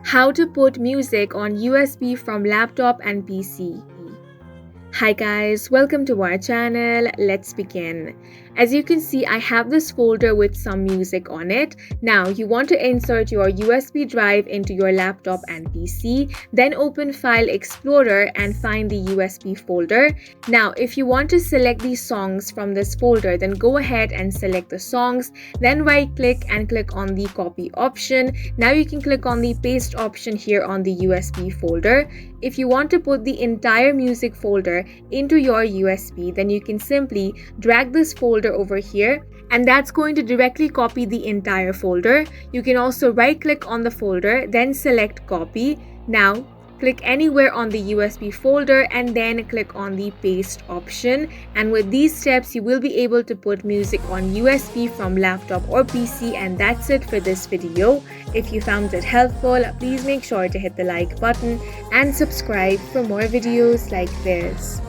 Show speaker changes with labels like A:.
A: How to put music on USB from laptop and PC. Hi guys, welcome to our channel. Let's begin. As you can see, I have this folder with some music on it. Now you want to insert your USB drive into your laptop and PC, then open File Explorer and find the USB folder. Now if you want to select these songs from this folder, then go ahead and select the songs, then right click and click on the copy option. Now you can click on the paste option here on the USB folder. If you want to put the entire music folder into your USB, then you can simply drag this folder over here, and that's going to directly copy the entire folder. You can also right click on the folder, then select copy. Now click anywhere on the USB folder and then click on the paste option, and with these steps you will be able to put music on USB from laptop or PC. And that's it for this video. If you found it helpful, please make sure to hit the like button and subscribe for more videos like this.